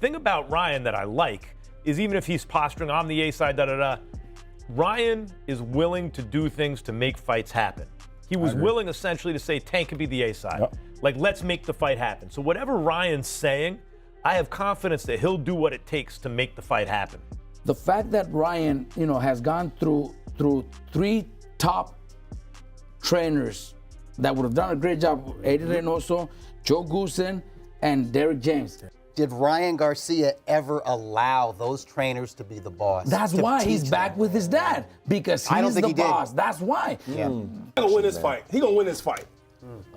thing about Ryan that I like is even if he's posturing, I'm the A side, Ryan is willing to do things to make fights happen. He was willing essentially to say Tank could be the A side. Yep. Like, let's make the fight happen. So whatever Ryan's saying, I have confidence that he'll do what it takes to make the fight happen. The fact that Ryan, has gone through 3 top trainers that would have done a great job, Eddie Reynoso, Joe Goosen, and Derek James. Did Ryan Garcia ever allow those trainers to be the boss? That's why he's back with his dad, because he's the boss. That's why. Yeah. He's gonna win this fight. He gonna win this fight.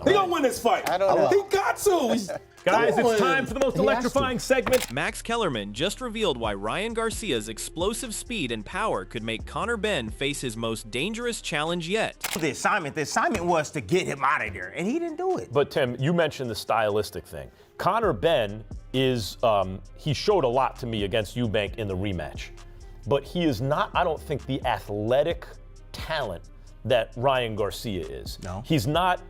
He gonna win this fight. I don't know. He got to. Guys, it's time for the most electrifying segment. Max Kellerman just revealed why Ryan Garcia's explosive speed and power could make Conor Benn face his most dangerous challenge yet. The assignment was to get him out of there, and he didn't do it. But Tim, you mentioned the stylistic thing. Conor Benn is, he showed a lot to me against Eubank in the rematch. But he is not, I don't think, the athletic talent that Ryan Garcia is. No. He's not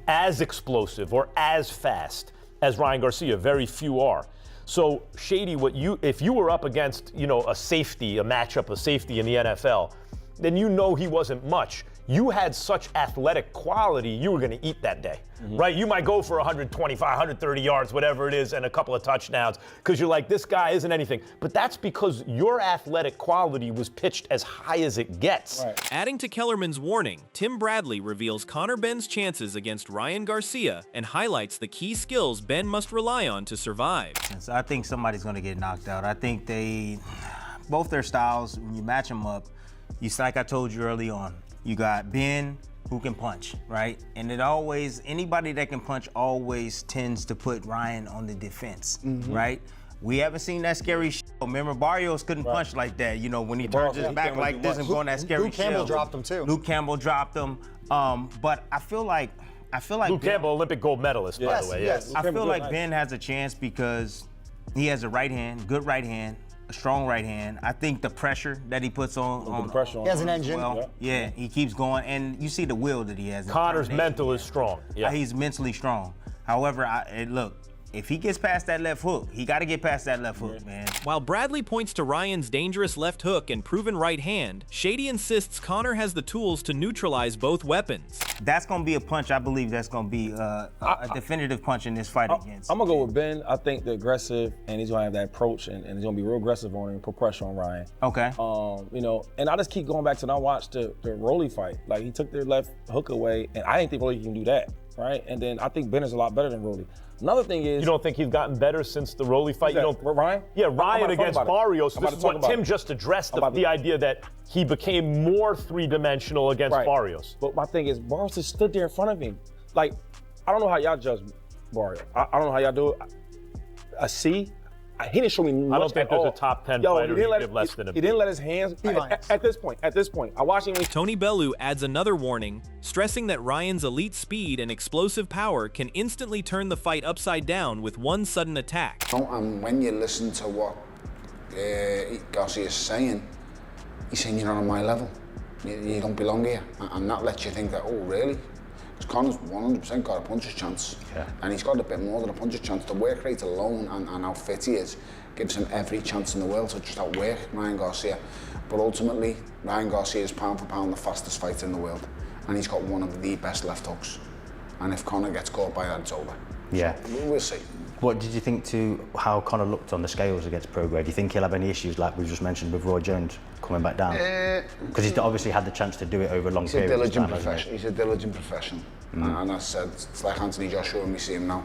as explosive or as fast as Ryan Garcia. Very few are. So, Shady, if you were up against, a safety, a matchup of safety in the NFL, then he wasn't much. You had such athletic quality, you were going to eat that day, right? You might go for 125, 130 yards, whatever it is, and a couple of touchdowns, because you're like, this guy isn't anything. But that's because your athletic quality was pitched as high as it gets. Right. Adding to Kellerman's warning, Tim Bradley reveals Conor Benn's chances against Ryan Garcia and highlights the key skills Benn must rely on to survive. So I think somebody's going to get knocked out. I think both their styles, when you match them up, like I told you early on, you got Benn, who can punch, right? And anybody that can punch always tends to put Ryan on the defense, right? We haven't seen that scary shit. Remember, Barrios couldn't punch like that, when he turns his back like this and going that scary shit. Luke Campbell dropped him too. Luke Campbell dropped him. But I feel like Luke Campbell, Olympic gold medalist, by the way. Yes. I feel like Benn has a chance because he has a right hand, good right hand, a strong right hand. I think the pressure that he puts on he has an engine. Well, yeah, he keeps going, and you see the will that he has. Conor's mental is strong. Yeah, he's mentally strong. However, look, if he gets past that left hook, he got to get past that left hook, man. While Bradley points to Ryan's dangerous left hook and proven right hand, Shady insists Conor has the tools to neutralize both weapons. That's going to be a punch. I believe that's going to be a definitive punch in this fight against. I'm going to go with Benn. I think the aggressive, and he's going to have that approach, and he's going to be real aggressive on him, put pressure on Ryan. Okay. And I just keep going back to, I watched the Rolly fight. Like, he took their left hook away, and I didn't think Rolly can do that, right? And then I think Benn is a lot better than Rolly. Another thing is... You don't think he's gotten better since the Rolly fight? Ryan? Yeah, Ryan against Barrios. This is what Tim just addressed, the idea that he became more three-dimensional against Barrios. But my thing is, Barrios just stood there in front of him. Like, I don't know how y'all judge Barrios. I don't know how y'all do it. A C? He didn't show me much. I don't think there's a top 10 fighter who give less than him. He didn't let his hands. At this point, I watched him. Tony Bellew adds another warning, stressing that Ryan's elite speed and explosive power can instantly turn the fight upside down with one sudden attack. And when you listen to what Garcia's saying, he's saying you're not on my level. You don't belong here. And that lets you think that, oh, really? Because Conor's 100% got a puncher's chance. Yeah. And he's got a bit more than a puncher's chance. The work rate alone and how fit he is gives him every chance in the world to just outwork Ryan Garcia. But ultimately, Ryan Garcia is pound for pound the fastest fighter in the world. And he's got one of the best left hooks. And if Conor gets caught by that, it's over. Yeah. So we'll see. What did you think to how Conor looked on the scales against Prograis? Do you think he'll have any issues like we've just mentioned with Roy Jones coming back down? Because he's obviously had the chance to do it over a long period of time. He's a diligent professional. And I said, it's like Anthony Joshua when we see him now.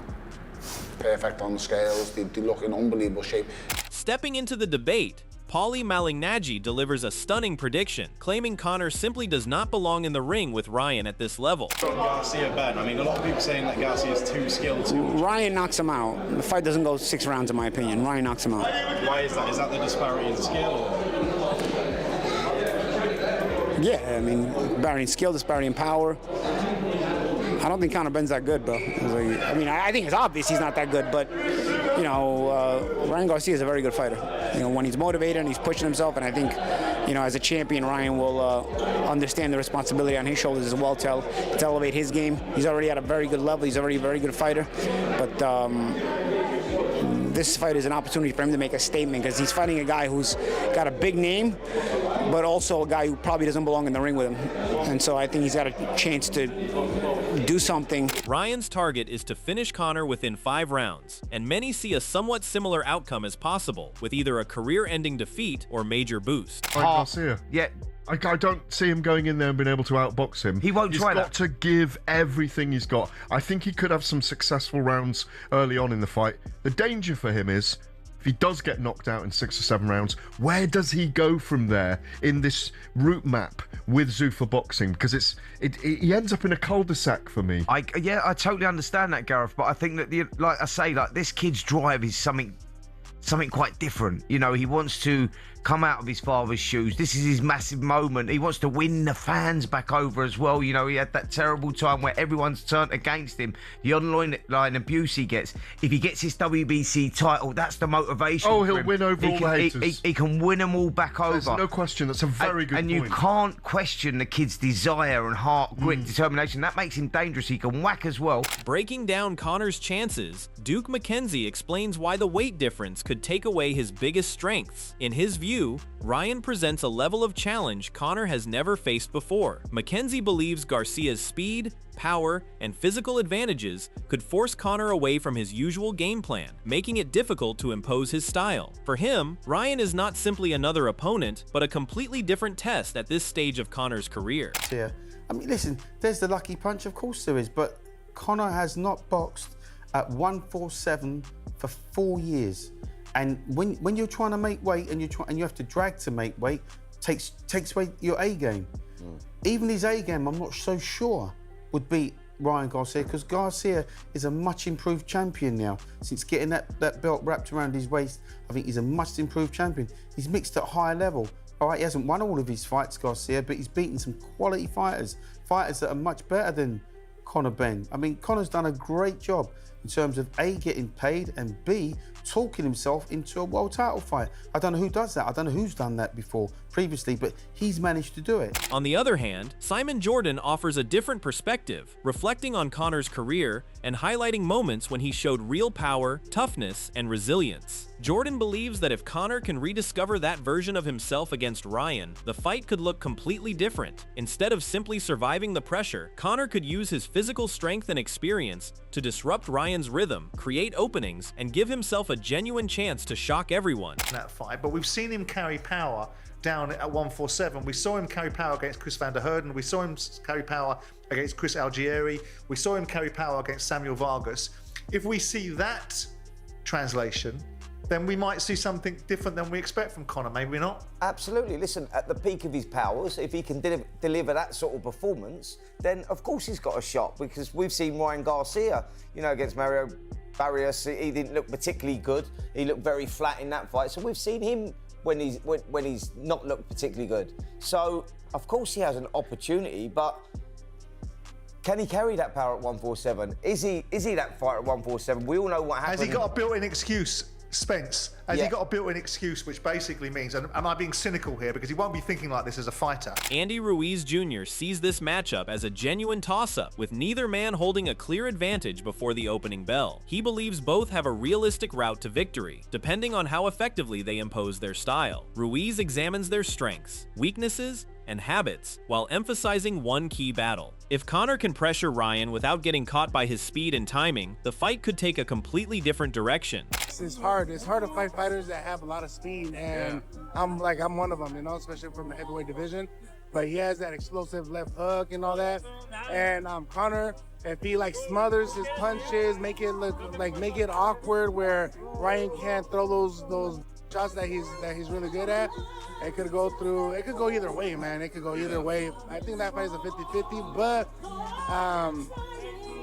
Perfect on the scales, they look in unbelievable shape. Stepping into the debate, Paulie Malignaggi delivers a stunning prediction, claiming Conor simply does not belong in the ring with Ryan at this level. Garcia Ben. I mean, a lot of people saying that Garcia is too skilled. Ryan knocks him out. The fight doesn't go 6 rounds, in my opinion. Ryan knocks him out. Why is that? Is that the disparity in skill? Or? Yeah, I mean, disparity in skill, disparity in power. I don't think Conor Benn's that good, bro. I think it's obvious he's not that good, but, Ryan Garcia is a very good fighter. When he's motivated and he's pushing himself, and I think, as a champion, Ryan will understand the responsibility on his shoulders as well to elevate his game. He's already at a very good level. He's already a very good fighter, but this fight is an opportunity for him to make a statement because he's fighting a guy who's got a big name, but also a guy who probably doesn't belong in the ring with him. And so I think he's got a chance to do something. Ryan's target is to finish Conor within 5 rounds, and many see a somewhat similar outcome as possible, with either a career-ending defeat or major boost. Ryan Garcia. Yeah. I don't see him going in there and being able to outbox him. He won't try that. He's got to give everything he's got. I think he could have some successful rounds early on in the fight. The danger for him is, if he does get knocked out in 6 or 7 rounds, where does he go from there in this route map with Zuffa Boxing? Because he ends up in a cul-de-sac for me. I totally understand that, Gareth, but I think that, like I say, like this kid's drive is something quite different. You know, he wants to come out of his father's shoes. This is his massive moment. He wants to win the fans back over as well. You know, he had that terrible time where everyone's turned against him. The online abuse he gets. If he gets his WBC title, that's the motivation. Oh, he'll win over all the haters. He can win them all back over. There's no question. That's a very good point. And you can't question the kid's desire and heart, grit, determination. That makes him dangerous. He can whack as well. Breaking down Conor's chances, Duke McKenzie explains why the weight difference could take away his biggest strengths. In his view, Ryan presents a level of challenge Conor has never faced before. McKenzie believes Garcia's speed, power, and physical advantages could force Conor away from his usual game plan, making it difficult to impose his style. For him, Ryan is not simply another opponent, but a completely different test at this stage of Conor's career. Yeah, I mean, listen, there's the lucky punch, of course there is, but Conor has not boxed at 147 for 4 years. And when you're trying to make weight and you have to drag to make weight, takes away your A game. Even his A game, I'm not so sure would beat Ryan Garcia, because Garcia is a much improved champion now. Since getting that belt wrapped around his waist, I think he's a much improved champion. He's mixed at high level. All right, he hasn't won all of his fights, Garcia, but he's beaten some quality fighters that are much better than Conor Benn. I mean, Conor's done a great job in terms of A, getting paid, and B, talking himself into a world title fight. I don't know who does that. I don't know who's done that before, previously, but he's managed to do it. On the other hand, Simon Jordan offers a different perspective, reflecting on Conor's career and highlighting moments when he showed real power, toughness, and resilience. Jordan believes that if Conor can rediscover that version of himself against Ryan, the fight could look completely different. Instead of simply surviving the pressure, Conor could use his physical strength and experience to disrupt Ryan's rhythm, create openings, and give himself a genuine chance to shock everyone. That fight, but we've seen him carry power down at 147. We saw him carry power against Chris van der Herden. We saw him carry power against Chris Algieri. We saw him carry power against Samuel Vargas. If we see that translation, then we might see something different than we expect from Conor, maybe not? Absolutely. Listen, at the peak of his powers, if he can deliver that sort of performance, then of course he's got a shot, because we've seen Ryan Garcia, you know, against Mario Barrios. He didn't look particularly good. He looked very flat in that fight. So we've seen him when he's not looked particularly good. So of course he has an opportunity, but can he carry that power at 147? Is he that fighter at 147? We all know what happened. Has he got a built-in excuse, Spence? Has he got a built-in excuse, which basically means, and am I being cynical here, because he won't be thinking like this as a fighter? Andy Ruiz Jr. sees this matchup as a genuine toss-up, with neither man holding a clear advantage before the opening bell. He believes both have a realistic route to victory, depending on how effectively they impose their style. Ruiz examines their strengths, weaknesses, and habits, while emphasizing one key battle. If Conor can pressure Ryan without getting caught by his speed and timing, the fight could take a completely different direction. It's hard. It's hard to fight fighters that have a lot of speed, and I'm one of them, you know, especially from the heavyweight division. But he has that explosive left hook and all that. And Conor, if he smothers his punches, make it awkward where Ryan can't throw those shots that he's really good at, it could go either way, man. It could go either way. I think that fight is a 50-50, but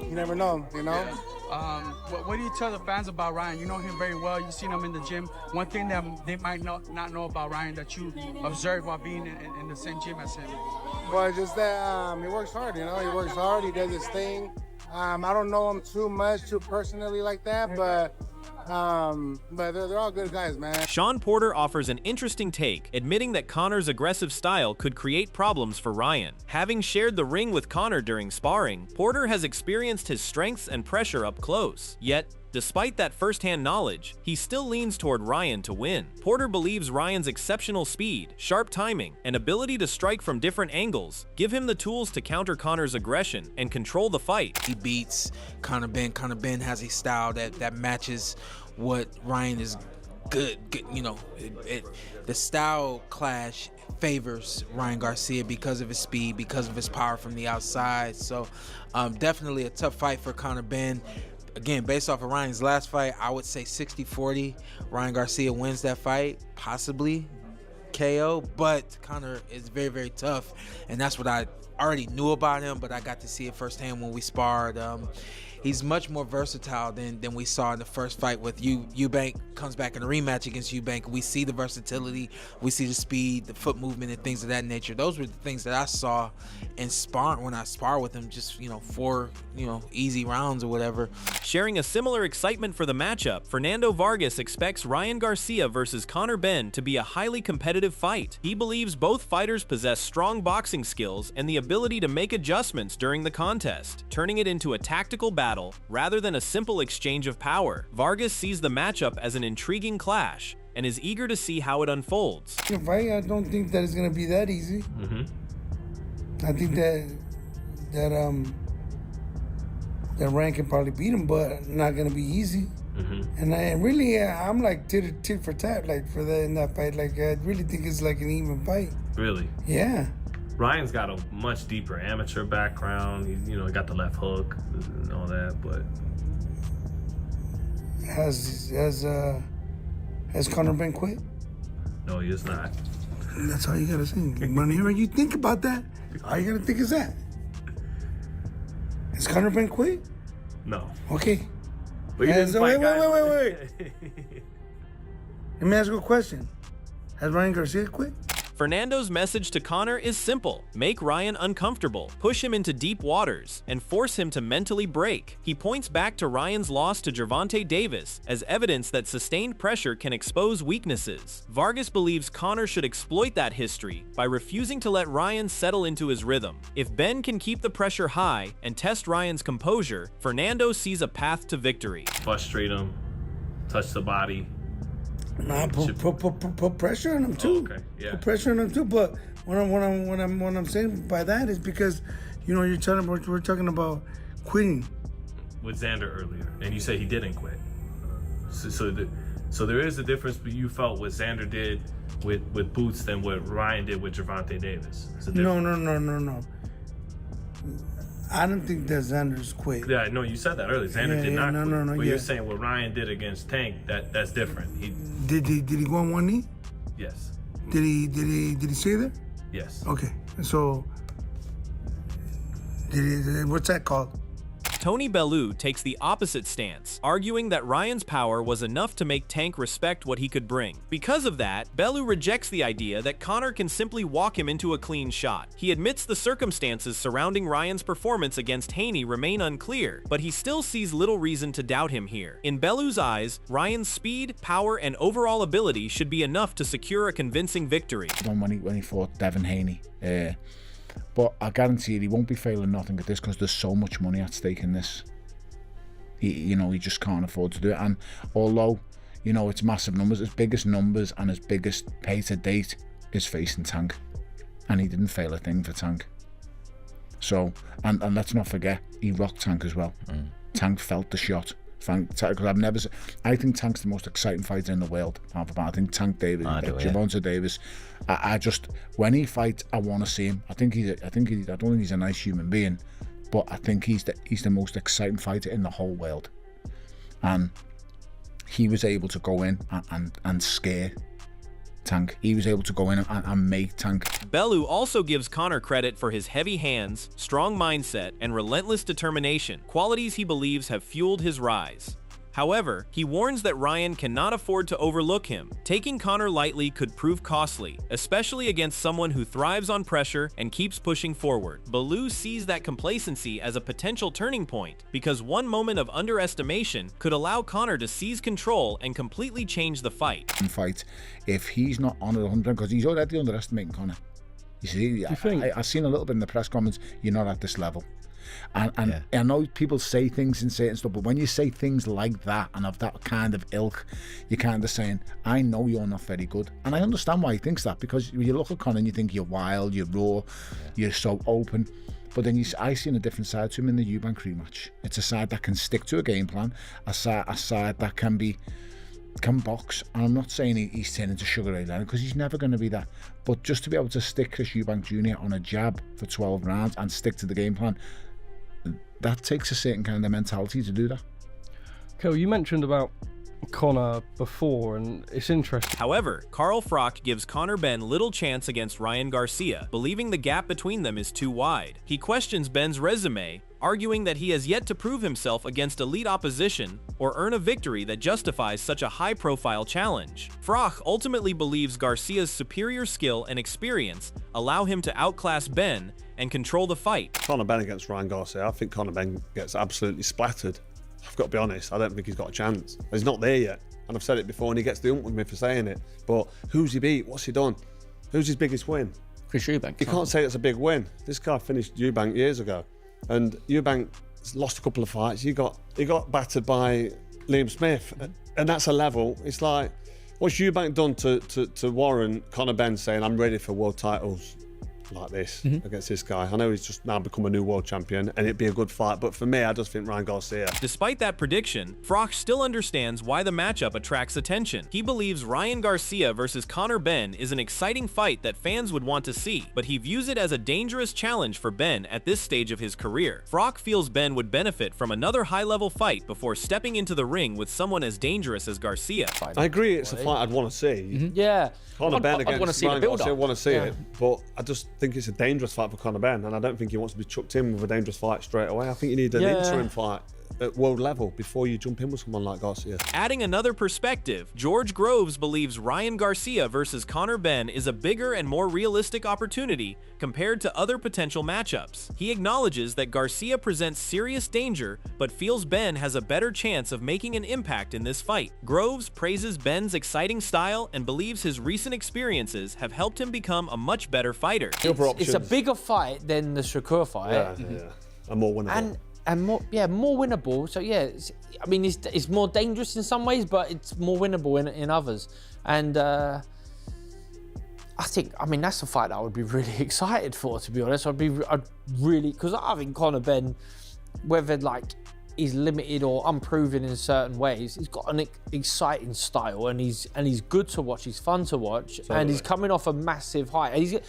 you never know, you know? What do you tell the fans about Ryan? You know him very well. You've seen him in the gym. One thing that they might not know about Ryan that you observed while being in the same gym as him. Well, it's just that he works hard, you know? He works hard. He does his thing. I don't know him too personally like that, but they're all good guys, man. Sean Porter offers an interesting take, admitting that Conor's aggressive style could create problems for Ryan. Having shared the ring with Conor during sparring, Porter has experienced his strengths and pressure up close. Yet, Despite that first-hand knowledge, he still leans toward Ryan to win. Porter believes Ryan's exceptional speed, sharp timing, and ability to strike from different angles give him the tools to counter Conor's aggression and control the fight. He beats Conor Benn. Conor Benn has a style that matches what Ryan is good. You know, the style clash favors Ryan Garcia because of his speed, because of his power from the outside. So definitely a tough fight for Conor Benn. Again, based off of Ryan's last fight, I would say 60-40. Ryan Garcia wins that fight, possibly KO, but Conor is very, very tough, and that's what I already knew about him, but I got to see it firsthand when we sparred. He's much more versatile than we saw in the first fight with Eubank. Comes back in a rematch against Eubank. We see the versatility, we see the speed, the foot movement, and things of that nature. Those were the things that I saw in sparring when I sparred with him, just 4 easy rounds or whatever. Sharing a similar excitement for the matchup, Fernando Vargas expects Ryan Garcia versus Conor Benn to be a highly competitive fight. He believes both fighters possess strong boxing skills and the ability to make adjustments during the contest, turning it into a tactical battle rather than a simple exchange of power. Vargas sees the matchup as an intriguing clash and is eager to see how it unfolds. The fight, I don't think that it's going to be that easy. I think that Ryan can probably beat him, but not going to be easy. And I'm like tit for tat, like in that fight. Like I really think it's like an even fight. Really? Yeah. Ryan's got a much deeper amateur background. He got the left hook and all that, but Has Conor Benn quit? no, he is not. That's all you gotta say. Whenever you think about that, all you gotta think is that. Has Conor Benn quit? No. Okay. But he didn't fight guys. Wait. Let me ask you a question. Has Ryan Garcia quit? Fernando's message to Conor is simple: make Ryan uncomfortable, push him into deep waters, and force him to mentally break. He points back to Ryan's loss to Gervonta Davis as evidence that sustained pressure can expose weaknesses. Vargas believes Conor should exploit that history by refusing to let Ryan settle into his rhythm. If Benn can keep the pressure high and test Ryan's composure, Fernando sees a path to victory. Frustrate him, touch the body. Nah, put pressure on him too. Okay, yeah. Put pressure on him too. But what I'm saying by that is because, we're talking about quitting. With Xander earlier, and you said he didn't quit. So there is a difference. But you felt what Xander did with Boots than what Ryan did with Gervonta Davis. No. I don't think that Xander's quit. Yeah, no, you said that earlier. Xander did not quit. No. But you're saying what Ryan did against Tank, that's different. Did he go on one knee? Yes. Did he stay there? Yes. Okay. So what's that called? Tony Bellew takes the opposite stance, arguing that Ryan's power was enough to make Tank respect what he could bring. Because of that, Bellew rejects the idea that Conor can simply walk him into a clean shot. He admits the circumstances surrounding Ryan's performance against Haney remain unclear, but he still sees little reason to doubt him here. In Bellew's eyes, Ryan's speed, power, and overall ability should be enough to secure a convincing victory. When he fought Devin Haney, but I guarantee you he won't be failing nothing at this because there's so much money at stake in this. He just can't afford to do it. And although, it's massive numbers, his biggest numbers and his biggest pay to date is facing Tank. And he didn't fail a thing for Tank. So, and let's not forget, he rocked Tank as well. Tank felt the shot. Because I think Tank's the most exciting fighter in the world. I think Tank Davis, Gervonta Davis. I just, when he fights, I want to see him. I don't think he's a nice human being, but I think he's the most exciting fighter in the whole world. And he was able to go in and scare Tank. He was able to go in and make Tank. Bellew also gives Conor credit for his heavy hands, strong mindset, and relentless determination, qualities he believes have fueled his rise. However, he warns that Ryan cannot afford to overlook him. Taking Conor lightly could prove costly, especially against someone who thrives on pressure and keeps pushing forward. Bellew sees that complacency as a potential turning point, because one moment of underestimation could allow Conor to seize control and completely change the fight. If he's not on it 100%, because he's already underestimating Conor. You see, I've seen a little bit in the press comments, you're not at this level. And I know people say things and certain stuff, but when you say things like that and of that kind of ilk, you're kind of saying, I know you're not very good. And I understand why he thinks that, because you look at Conor and you think you're wild, you're raw, you're so open. But then I seen a different side to him in the Eubank rematch. It's a side that can stick to a game plan, a side that can box. And I'm not saying he's turning into Sugar Ray Leonard, because he's never going to be that. But just to be able to stick Chris Eubank Jr. on a jab for 12 rounds and stick to the game plan, that takes a certain kind of mentality to do that. Kel, you mentioned about Conor before, and it's interesting. However, Carl Froch gives Conor Benn little chance against Ryan Garcia, believing the gap between them is too wide. He questions Benn's resume, arguing that he has yet to prove himself against elite opposition or earn a victory that justifies such a high-profile challenge. Froch ultimately believes Garcia's superior skill and experience allow him to outclass Benn and control the fight. Conor Benn against Ryan Garcia, I think Conor Benn gets absolutely splattered. I've got to be honest, I don't think he's got a chance. He's not there yet, and I've said it before, and he gets the ump with me for saying it. But who's he beat? What's he done? Who's his biggest win? Chris Eubank. You can't say it's a big win. This guy finished Eubank years ago, and Eubank lost a couple of fights. He got battered by Liam Smith, and that's a level. It's like, what's Eubank done to warrant Conor Benn saying, I'm ready for world titles like this against this guy? I know he's just now become a new world champion, and it'd be a good fight, but for me, I just think Ryan Garcia. Despite that prediction, Froch still understands why the matchup attracts attention. He believes Ryan Garcia versus Conor Benn is an exciting fight that fans would want to see, but he views it as a dangerous challenge for Benn at this stage of his career. Froch feels Benn would benefit from another high-level fight before stepping into the ring with someone as dangerous as Garcia. I agree, it's a fight I'd want to see. Yeah. Conor Benn I'd want to against see Ryan the build-up. Garcia, I want to see it, but I just think it's a dangerous fight for Conor Benn, and I don't think he wants to be chucked in with a dangerous fight straight away. I think you need an interim fight at world level before you jump in with someone like Garcia. Adding another perspective, George Groves believes Ryan Garcia versus Conor Benn is a bigger and more realistic opportunity compared to other potential matchups. He acknowledges that Garcia presents serious danger, but feels Benn has a better chance of making an impact in this fight. Groves praises Benn's exciting style and believes his recent experiences have helped him become a much better fighter. It's a bigger fight than the Shakur fight. Yeah. And more winnable. And more winnable. So yeah, it's more dangerous in some ways, but it's more winnable in others. And I think that's a fight that I would be really excited for, to be honest. I'd really, because I think Conor Benn, whether he's limited or unproven in certain ways, he's got an exciting style, and he's good to watch. He's fun to watch, and he's coming off a massive high. And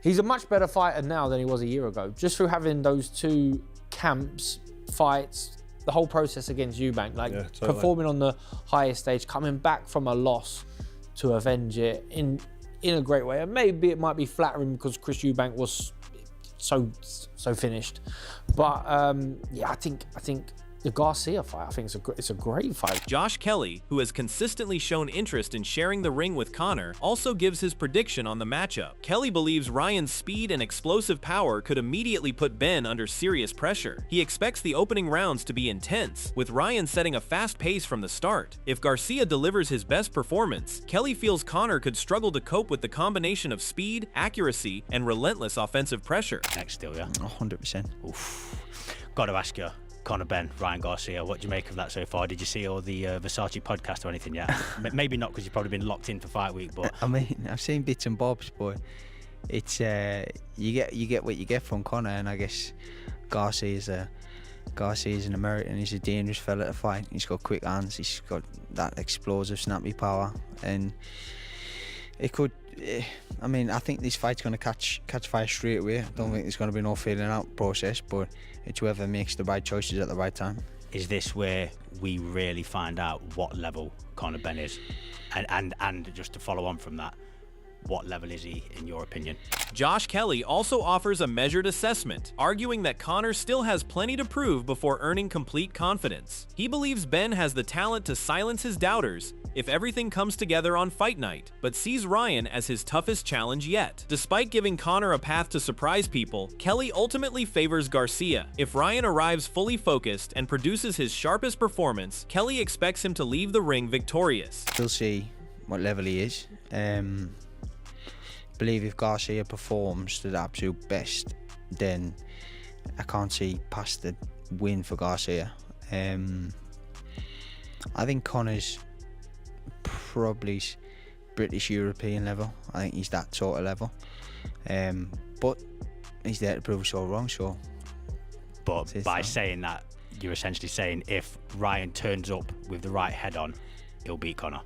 he's a much better fighter now than he was a year ago, just through having those two camps, fights, the whole process against Eubank, performing on the highest stage, coming back from a loss to avenge it in a great way. And maybe it might be flattering because Chris Eubank was so finished, but I think the Garcia fight, I think it's a great fight. Josh Kelly, who has consistently shown interest in sharing the ring with Conor, also gives his prediction on the matchup. Kelly believes Ryan's speed and explosive power could immediately put Benn under serious pressure. He expects the opening rounds to be intense, with Ryan setting a fast pace from the start. If Garcia delivers his best performance, Kelly feels Conor could struggle to cope with the combination of speed, accuracy, and relentless offensive pressure. Next still, yeah? 100%. Oof. Got to ask you, Conor Benn, Ryan Garcia, what do you make of that so far? Did you see all the Versace podcast or anything yet? Maybe not, because you've probably been locked in for fight week, but I've seen bits and bobs, but it's you get what you get from Conor, and I guess Garcia's an American. He's a dangerous fella to fight. He's got quick hands. He's got that explosive, snappy power, and it could. I think this fight's going to catch fire straight away. I don't think there's going to be no feeling out process, but it's whoever makes the right choices at the right time. is this where we really find out what level Conor Benn is? And just to follow on from that, what level is he, in your opinion? Josh Kelly also offers a measured assessment, arguing that Conor still has plenty to prove before earning complete confidence. He believes Benn has the talent to silence his doubters if everything comes together on fight night, but sees Ryan as his toughest challenge yet. Despite giving Conor a path to surprise people, Kelly ultimately favors Garcia. If Ryan arrives fully focused and produces his sharpest performance, Kelly expects him to leave the ring victorious. We'll see what level he is. Believe if Garcia performs to the absolute best, then I can't see past the win for Garcia. I think Conor's probably British European level. I think he's that sort of level. But he's there to prove us all wrong, so. But by saying that, you're essentially saying if Ryan turns up with the right head on, he'll beat Conor.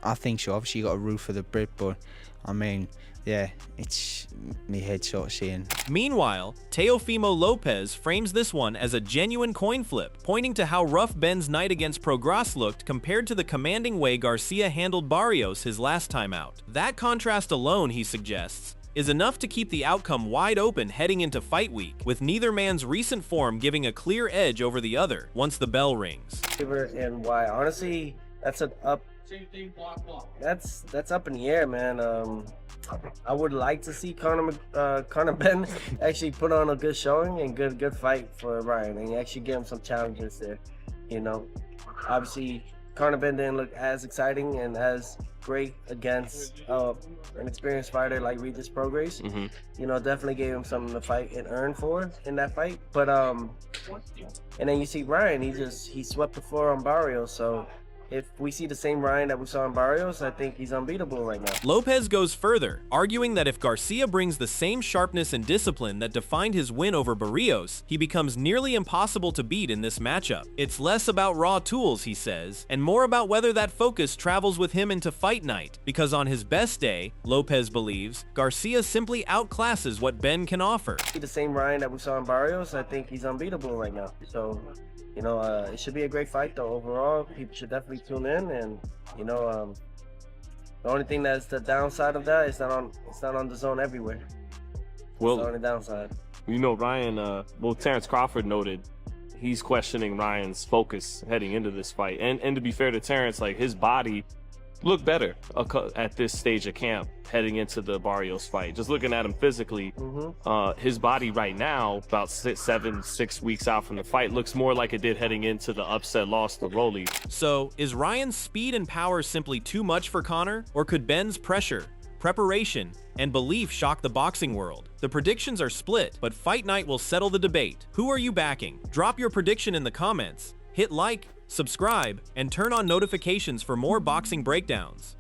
I think so. Obviously, you got a root for the Brit, but I mean, yeah, it's me head sort of seeing. Meanwhile, Teofimo Lopez frames this one as a genuine coin flip, pointing to how rough Benn's night against Prograis looked compared to the commanding way Garcia handled Barrios his last time out. That contrast alone, he suggests, is enough to keep the outcome wide open heading into fight week, with neither man's recent form giving a clear edge over the other once the bell rings. And why? Honestly, that's up in the air, man. I would like to see Conor Benn actually put on a good showing and good fight for Ryan, and actually give him some challenges there. You know, obviously Conor Benn didn't look as exciting and as great against an experienced fighter like Regis Prograis. You know, definitely gave him something to fight and earn for in that fight. But and then you see Ryan, he swept the floor on Barrios. So if we see the same Ryan that we saw in Barrios, I think he's unbeatable right now. Lopez goes further, arguing that if Garcia brings the same sharpness and discipline that defined his win over Barrios, he becomes nearly impossible to beat in this matchup. It's less about raw tools, he says, and more about whether that focus travels with him into fight night, because on his best day, Lopez believes, Garcia simply outclasses what Benn can offer. The same Ryan that we saw in Barrios, I think he's unbeatable right now. So, you know, it should be a great fight though. Overall, people should definitely tune in, and you know, the only thing that's the downside of that is it's not on the zone everywhere. Well, it's the only downside. You know, Ryan, Terrence Crawford noted he's questioning Ryan's focus heading into this fight. And to be fair to Terrence, like, his body looked better at this stage of camp heading into the Barrios fight. Just looking at him physically, his body right now, about 6 weeks out from the fight, looks more like it did heading into the upset loss to Rolly. So, is Ryan's speed and power simply too much for Conor? Or could Benn's pressure, preparation, and belief shock the boxing world? The predictions are split, but Fight Night will settle the debate. Who are you backing? Drop your prediction in the comments. Hit like, subscribe, and turn on notifications for more boxing breakdowns.